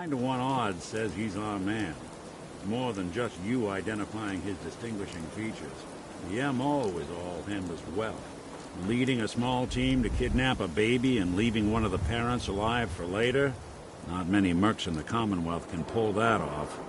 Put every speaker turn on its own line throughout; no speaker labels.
9-to-1 odds says he's our man. More than just you identifying his distinguishing features. The M.O. is all him as well. Leading a small team to kidnap a baby and leaving one of the parents alive for later? Not many mercs in the Commonwealth can pull that off.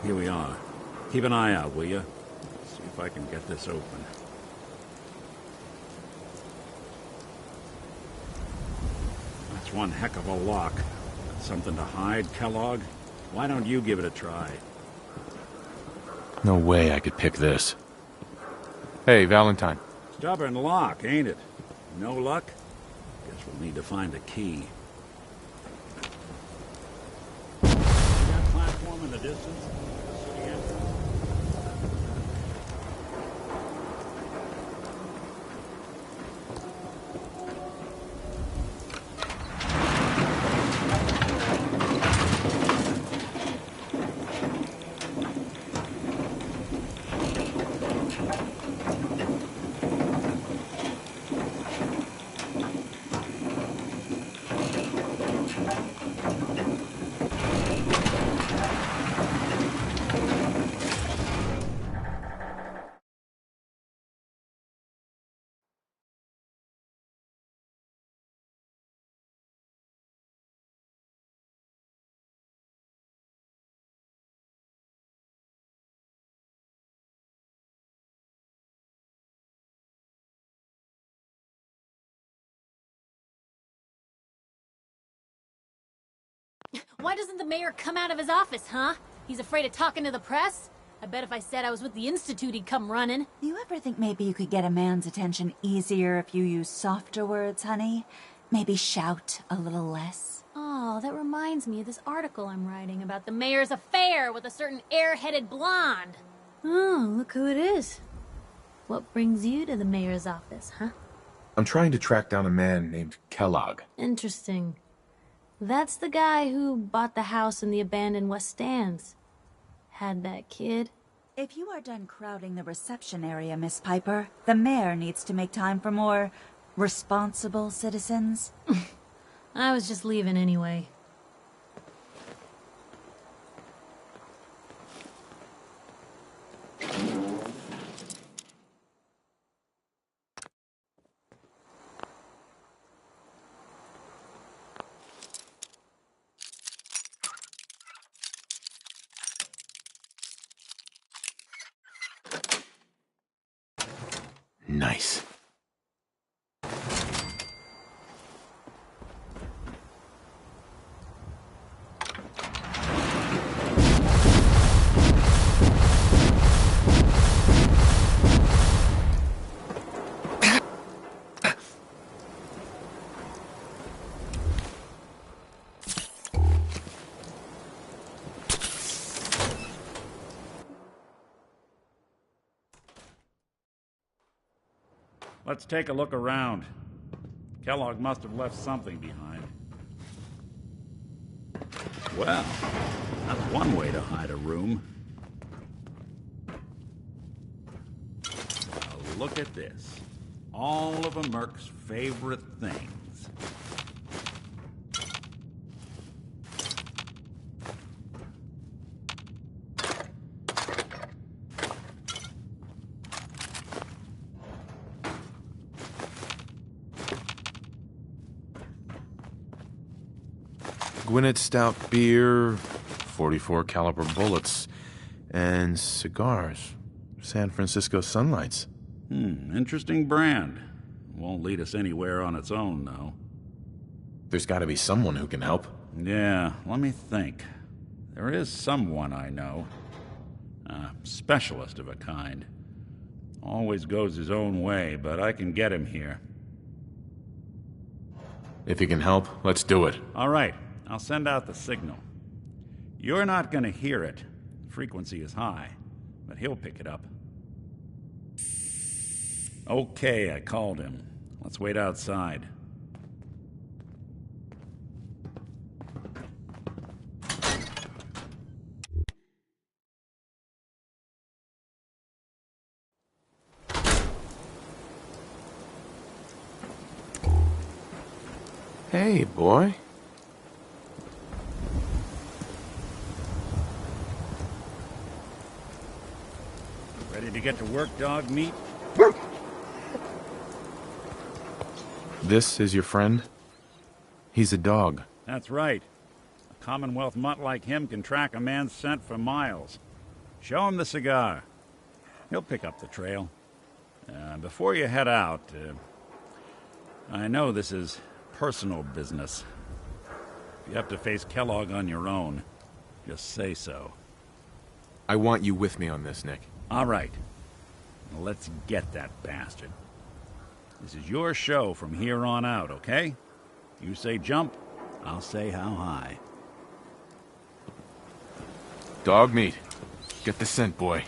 Here we are. Keep an eye out, will you? See if I can get this open. That's one heck of a lock. Got something to hide, Kellogg? Why don't you give it a try?
No way I could pick this. Hey, Valentine.
Stubborn lock, ain't it? No luck? Guess we'll need to find a key. See that platform in the distance?
Why doesn't the mayor come out of his office, huh? He's afraid of talking to the press? I bet if I said I was with the Institute, he'd come running.
Do you ever think maybe you could get a man's attention easier if you use softer words, honey? Maybe shout a little less?
Oh, that reminds me of this article I'm writing about the mayor's affair with a certain air-headed blonde. Oh, look who it is. What brings you to the mayor's office, huh?
I'm trying to track down a man named Kellogg.
Interesting. That's the guy who bought the house in the abandoned West Stands. Had that kid.
If you are done crowding the reception area, Miss Piper, the mayor needs to make time for more responsible citizens.
I was just leaving anyway.
Nice.
Let's take a look around. Kellogg must have left something behind. Well, that's one way to hide a room. Now look at this. All of a merc's favorite things.
Gwinnett Stout beer, 44 caliber bullets, and cigars. San Francisco Sunlights.
Interesting brand. Won't lead us anywhere on its own, though.
There's got to be someone who can help.
Yeah, let me think. There is someone I know. A specialist of a kind. Always goes his own way, but I can get him here.
If you can help, let's do it.
All right, I'll send out the signal. You're not gonna hear it. The frequency is high, but he'll pick it up. Okay, I called him. Let's wait outside.
Hey, boy.
Ready to get to work, dog meat?
This is your friend? He's a dog.
That's right. A Commonwealth mutt like him can track a man's scent for miles. Show him the cigar. He'll pick up the trail. Before you head out, I know this is personal business. If you have to face Kellogg on your own, just say so.
I want you with me on this, Nick.
All right. Now let's get that bastard. This is your show from here on out, okay? You say jump, I'll say how high.
Dog meat. Get the scent, boy.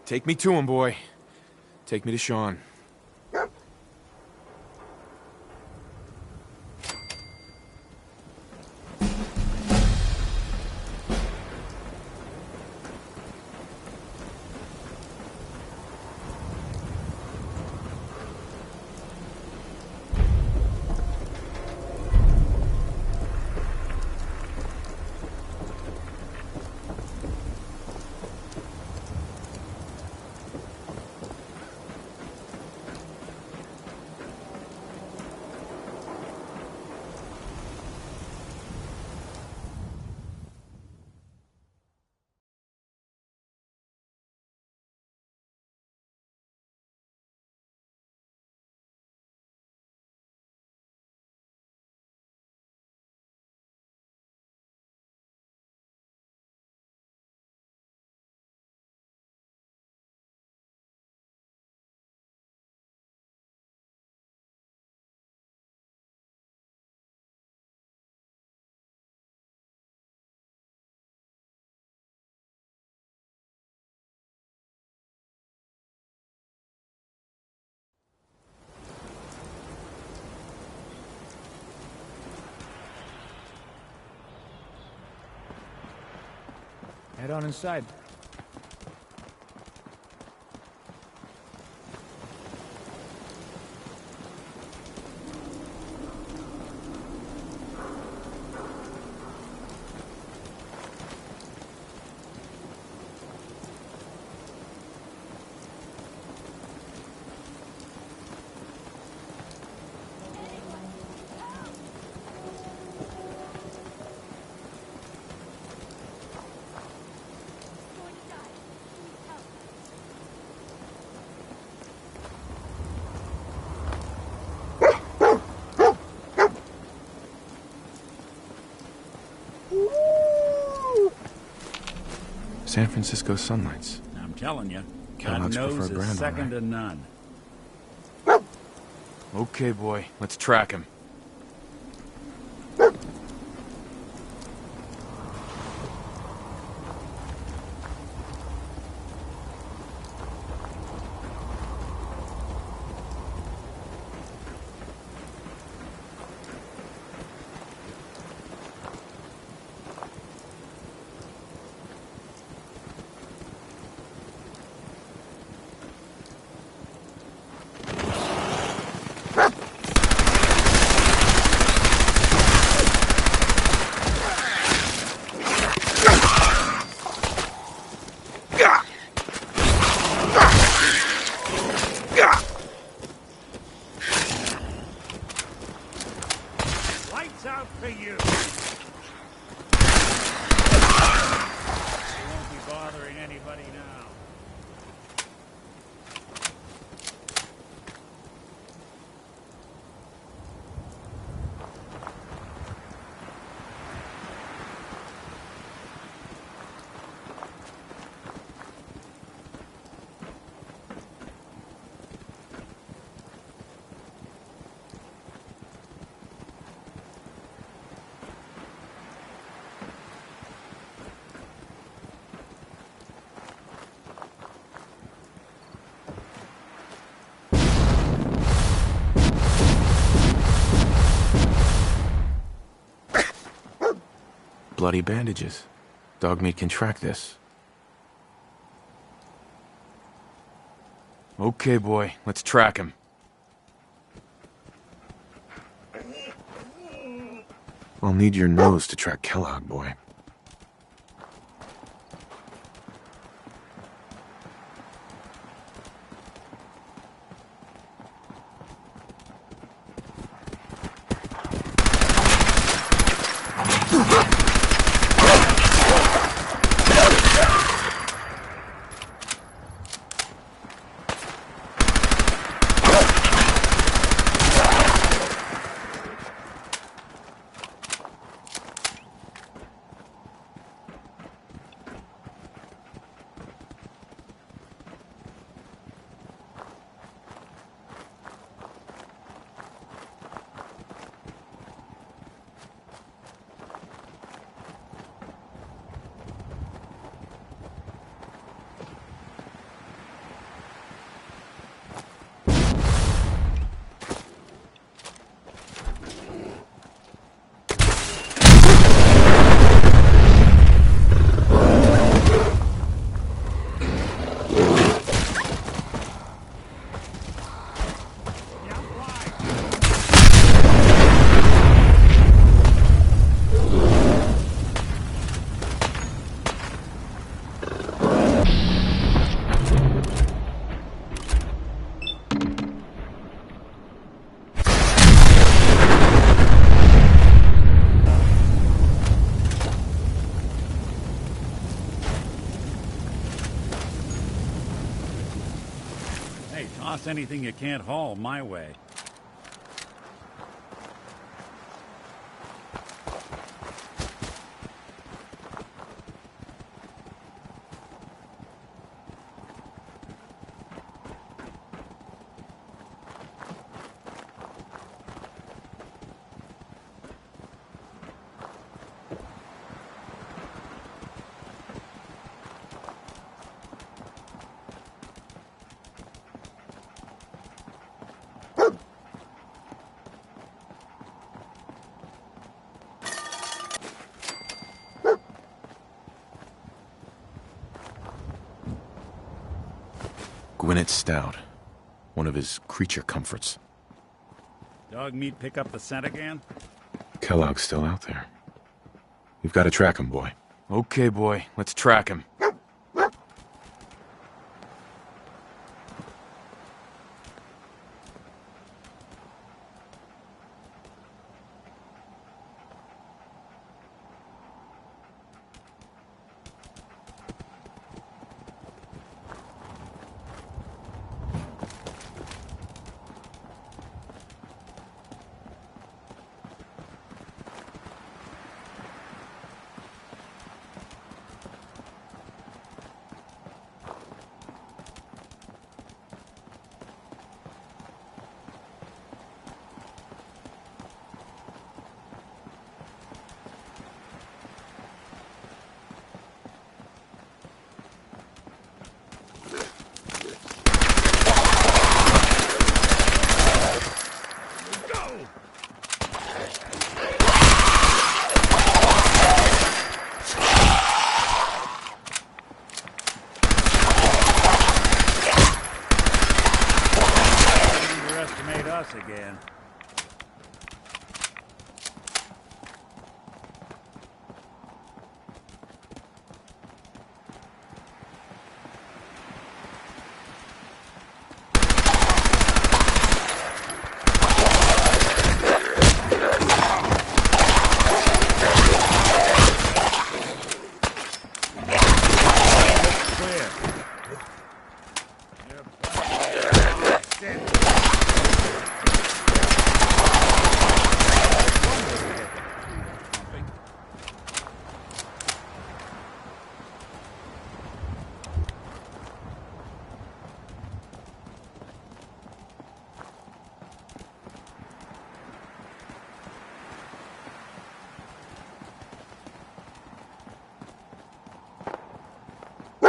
Take me to him, boy. Take me to Sean.
Head on inside.
San Francisco sunlights.
I'm telling you,
Kellogg's
God knows
preferred
is
brand,
second
all
to none.
Okay, boy. Let's track him. bloody bandages. Dogmeat can track this. Okay, boy, let's track him. I'll need your nose to track Kellogg, boy.
Hey, toss anything you can't haul my way.
Gwinnett Stout. One of his creature comforts.
Dogmeat pick up the scent again?
Kellogg's still out there. We've got to track him, boy. Okay, boy, let's track him. Us again.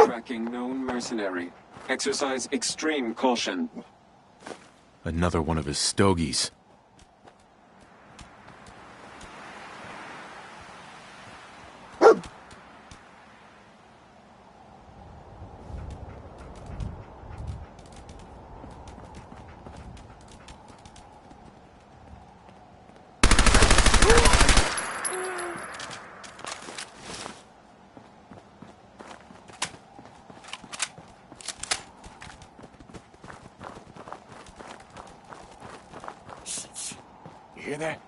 Tracking known mercenary. Exercise extreme caution.
Another one of his stogies.
You hear that?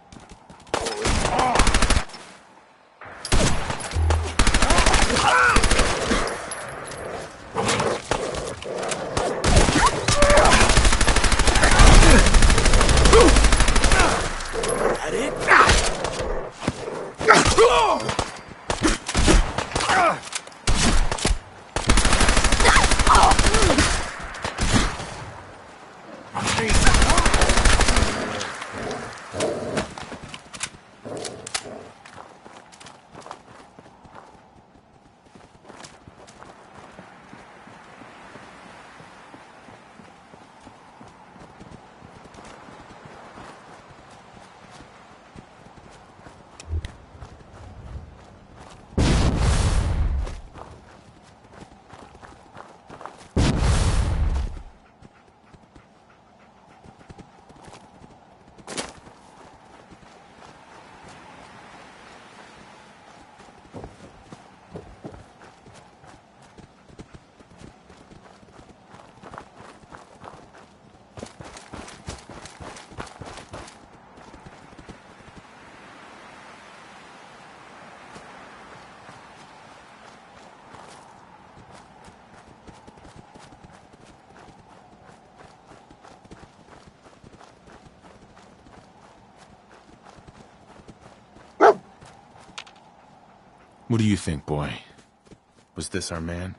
That it?
What do you think, boy? Was this our man?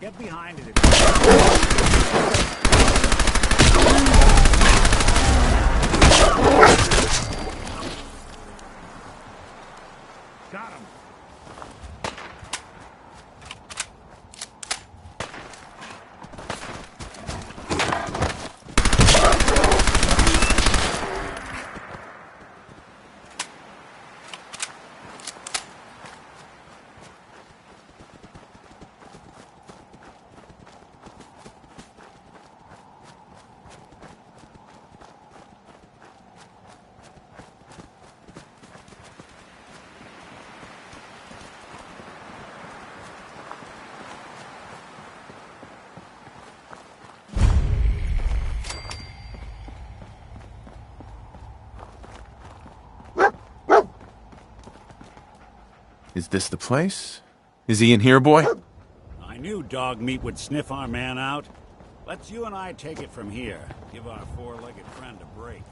Get behind it. Got him.
Is this the place? Is he in here, boy?
I knew dog meat would sniff our man out. Let's you and I take it from here. Give our four-legged friend a break.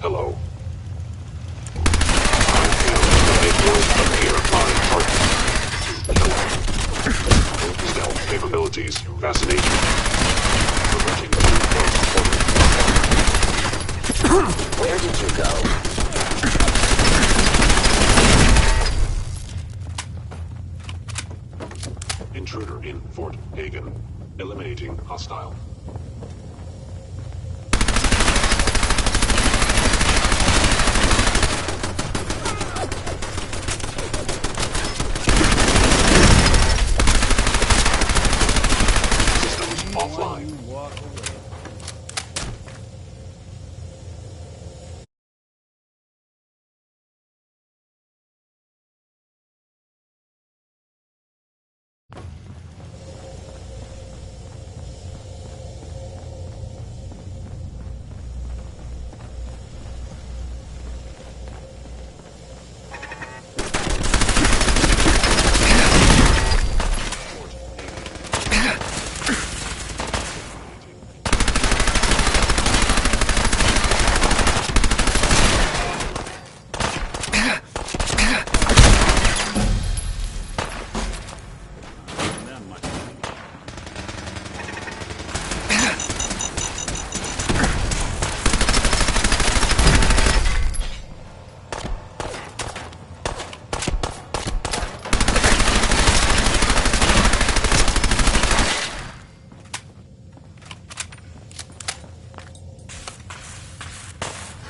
Hello. Stealth capabilities, fascination.
Where did you go?
Intruder in Fort Hagen. Eliminating hostile.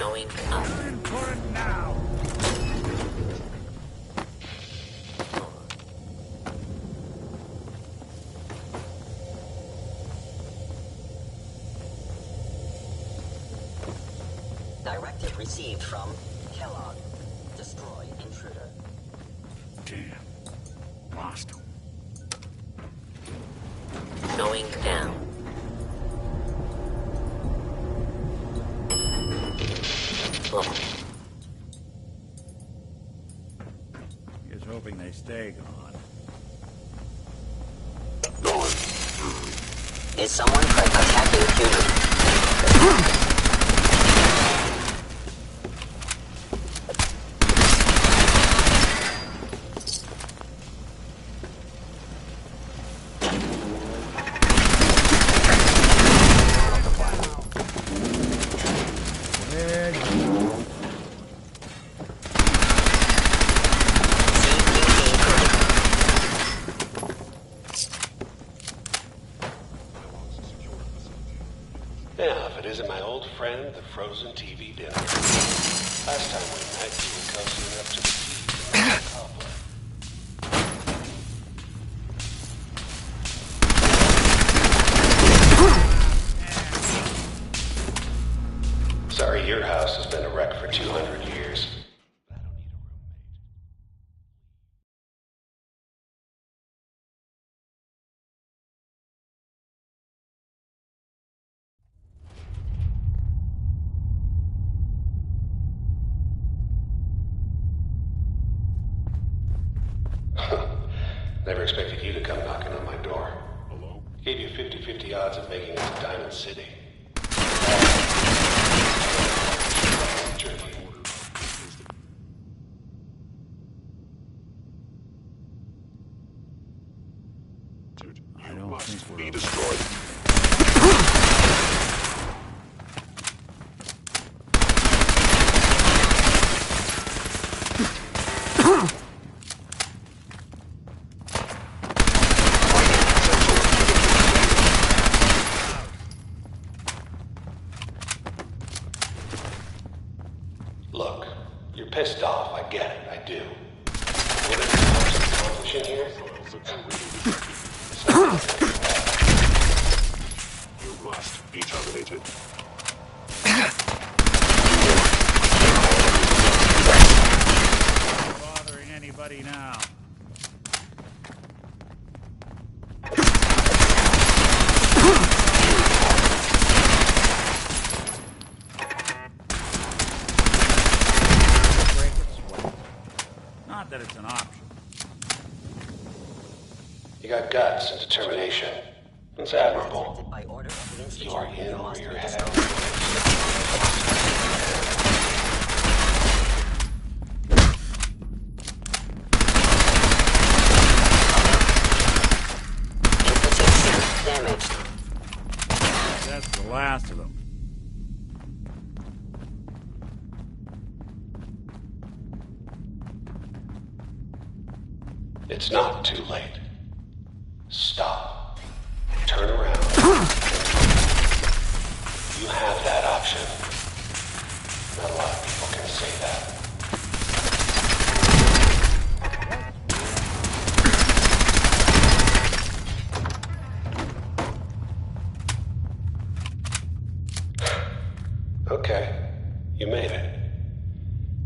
Going up.
In for it now!
Directive received from Kellogg. Destroy intruder.
Damn. Lost him.
Going down. Oh.
He's hoping they stay gone.
Is someone attacking human?
Yeah, if it isn't my old friend, the frozen TV dinner. Last time we met, you were cozying up to the keys in the cobbler. Sorry, your house has been a wreck for 200 years. I don't need a roommate. Never expected you to come knocking on my door. Hello? Gave you 50-50 odds of making it to Diamond City.
I don't think we're
Be
over.
destroyed. Look, you're pissed off. I get it. I do. What are you accomplishing here? You must be terminated.
Bothering anybody now. Break it, sweat. Not that it's an option.
You got guts and determination. It's admirable.
By order of the Institute,
You are in over
must
your
be
head.
destroyed. Infiltration damaged.
That's the last of them.
It's not too late. Stop. Turn around. You have that option. Not a lot of people can say that. Okay. You made it.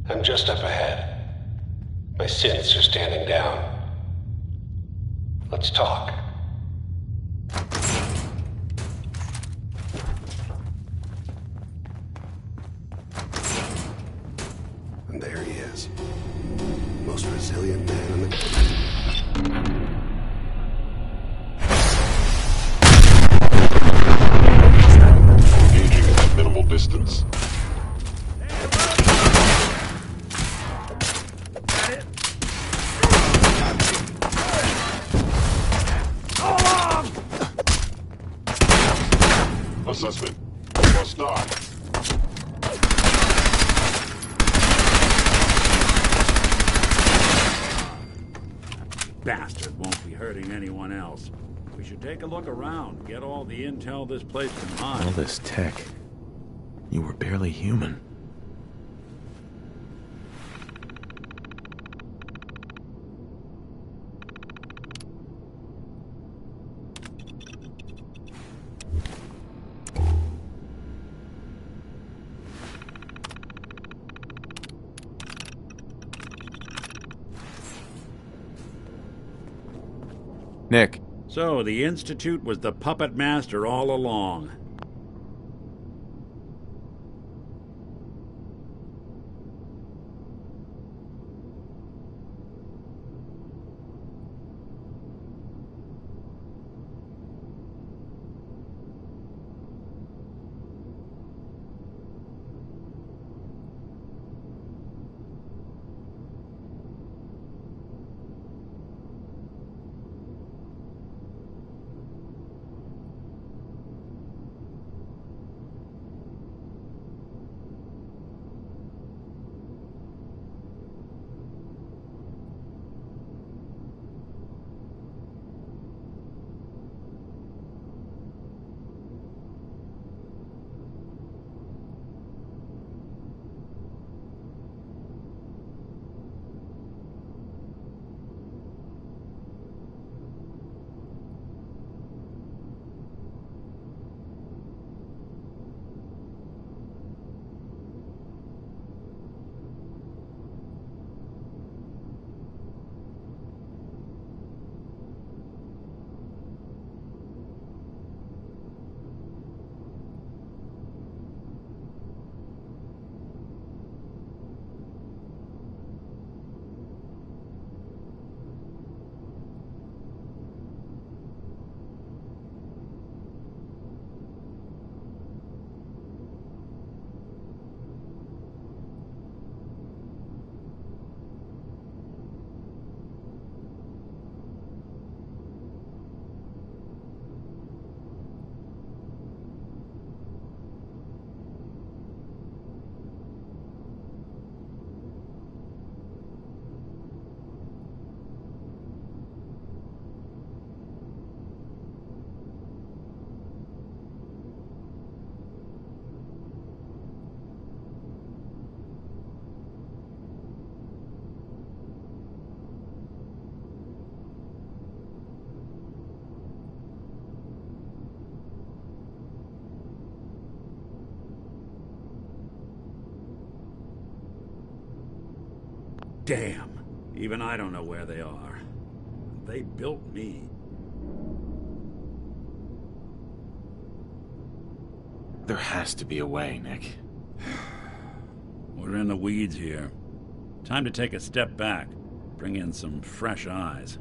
I'm just up ahead. My synths are standing down. Let's talk. And there he is. Most resilient man in the... Engaging at minimal distance. Assessment. Must die.
Bastard won't be hurting anyone else. We should take a look around, get all the intel this place can
All
hide.
this tech. You were barely human. Nick,
So the Institute was the puppet master all along. Damn. Even I don't know where they are. They built me.
there has to be a way, Nick.
We're in the weeds here. Time to take a step back. Bring in some fresh eyes.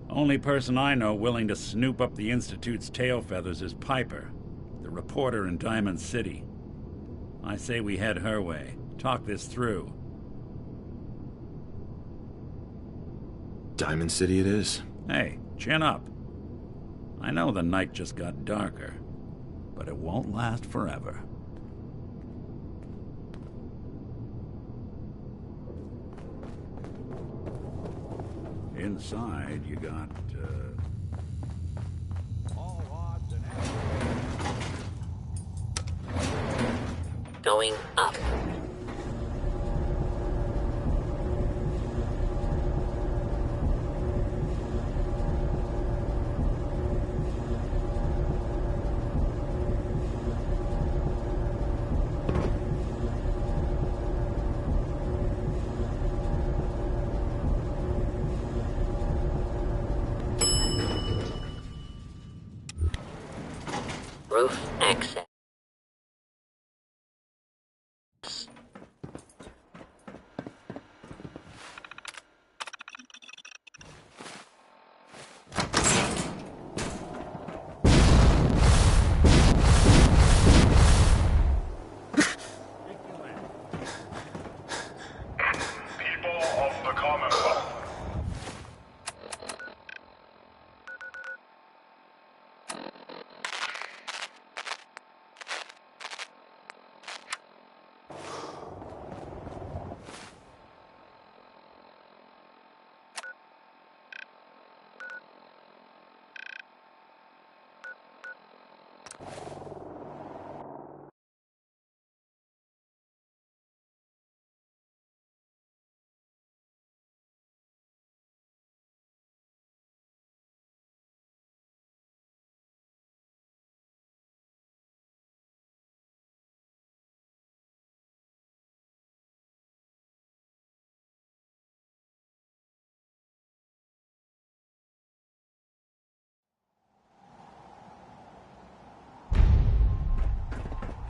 Only person I know willing to snoop up the Institute's tail feathers is Piper, the reporter in Diamond City. I say we head her way. Talk this through.
Diamond City it is.
Hey, chin up. I know the night just got darker, but it won't last forever. Inside, you got, all odds and
Going up. Roof access.
People of the Commonwealth.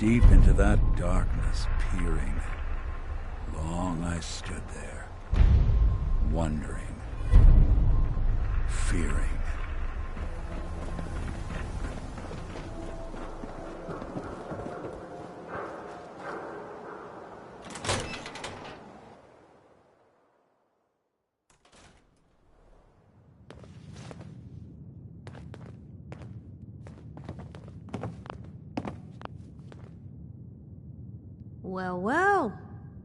Deep into that darkness, peering. Long I stood there, wondering, fearing.
Well, well.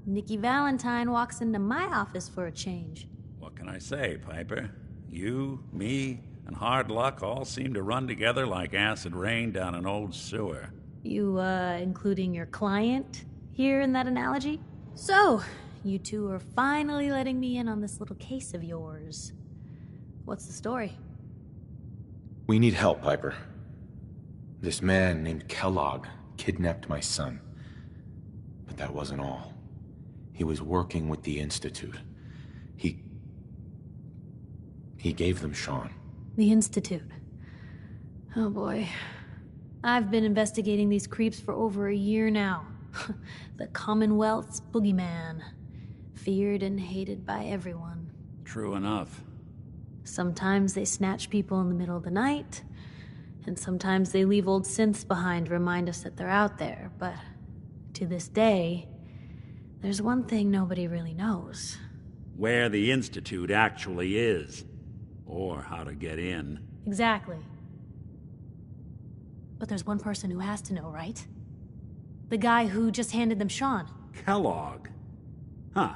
Nikki Valentine walks into my office for a change.
What can I say, Piper? You, me, and hard luck all seem to run together like acid rain down an old sewer.
You, including your client here in that analogy? So, you two are finally letting me in on this little case of yours. What's the story?
We need help, Piper. This man named Kellogg kidnapped my son. But that wasn't all. He was working with the Institute. He gave them Sean.
The Institute. Oh boy. I've been investigating these creeps for over a year now. The Commonwealth's boogeyman. Feared and hated by everyone.
True enough.
Sometimes they snatch people in the middle of the night, and sometimes they leave old synths behind to remind us that they're out there, but to this day, there's one thing nobody really knows.
Where the Institute actually is. Or how to get in.
Exactly. But there's one person who has to know, right? The guy who just handed them Sean.
Kellogg. Huh.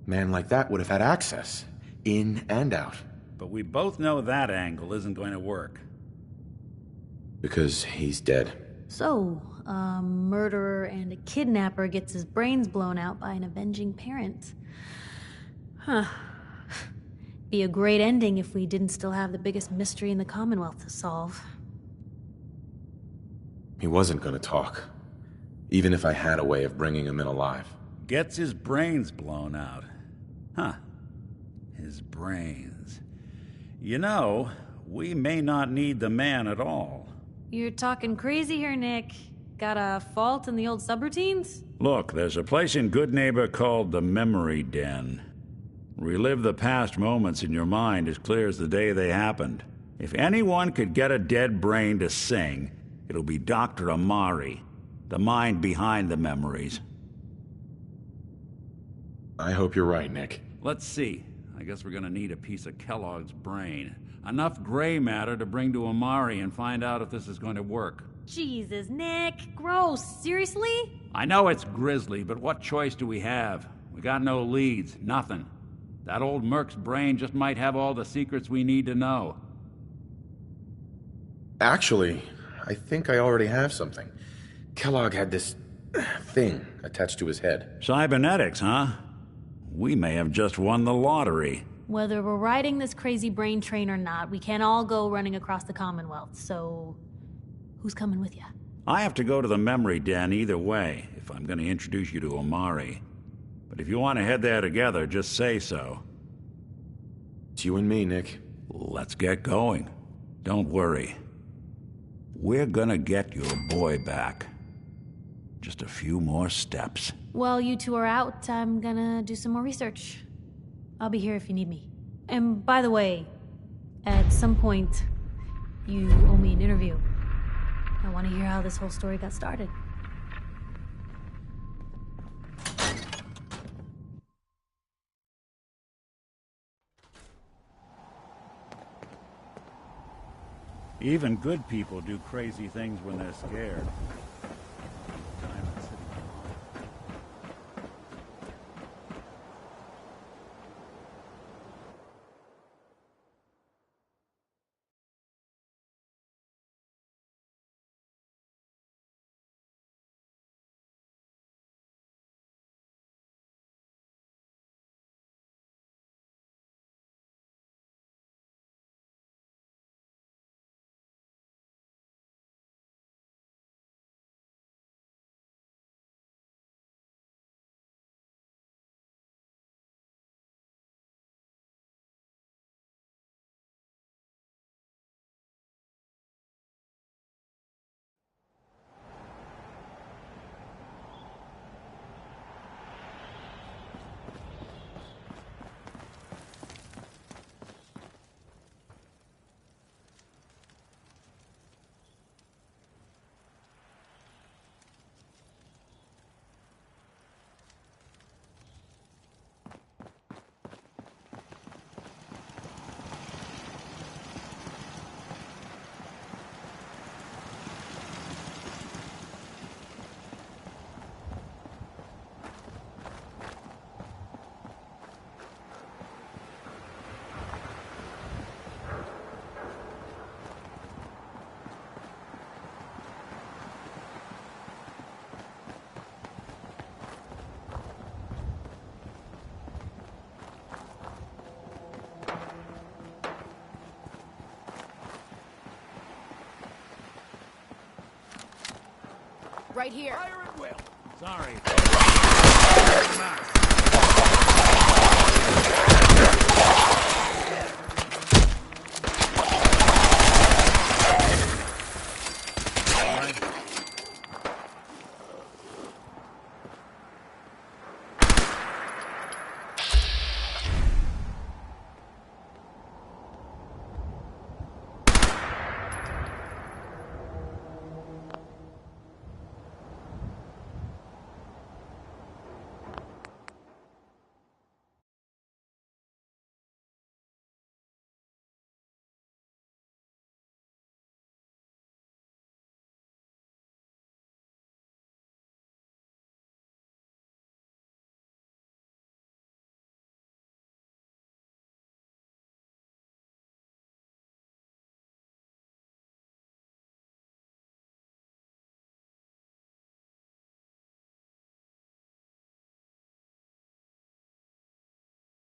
Man like that would have had access, in and out.
But we both know that angle isn't going to work.
Because he's dead.
So, a murderer and a kidnapper gets his brains blown out by an avenging parent. Huh. Be a great ending if we didn't still have the biggest mystery in the Commonwealth to solve.
He wasn't gonna talk. Even if I had a way of bringing him in alive.
Gets his brains blown out. Huh. His brains. You know, we may not need the man at all.
You're talking crazy here, Nick. Got a fault in the old subroutines?
Look, there's a place in Good Neighbor called the Memory Den. Relive the past moments in your mind as clear as the day they happened. If anyone could get a dead brain to sing, it'll be Dr. Amari, the mind behind the memories.
I hope you're right, Nick.
Let's see. I guess we're gonna need a piece of Kellogg's brain. Enough gray matter to bring to Amari and find out if this is going to work.
Jesus, Nick. Gross. Seriously?
I know it's grisly, but what choice do we have? We got no leads, nothing. That old Merc's brain just might have all the secrets we need to know.
Actually, I think I already have something. Kellogg had this thing attached to his head.
Cybernetics, huh? We may have just won the lottery.
Whether we're riding this crazy brain train or not, we can't all go running across the Commonwealth, so who's coming with you?
I have to go to the Memory Den either way, if I'm going to introduce you to Omari. But if you want to head there together, just say so.
It's you and me, Nick.
Let's get going. Don't worry. We're gonna get your boy back. Just a few more steps.
While you two are out, I'm gonna do some more research. I'll be here if you need me. And by the way, at some point, you owe me an interview. I want to hear how this whole story got started.
Even good people do crazy things when they're scared.
Right here.
Fire at will.
Sorry.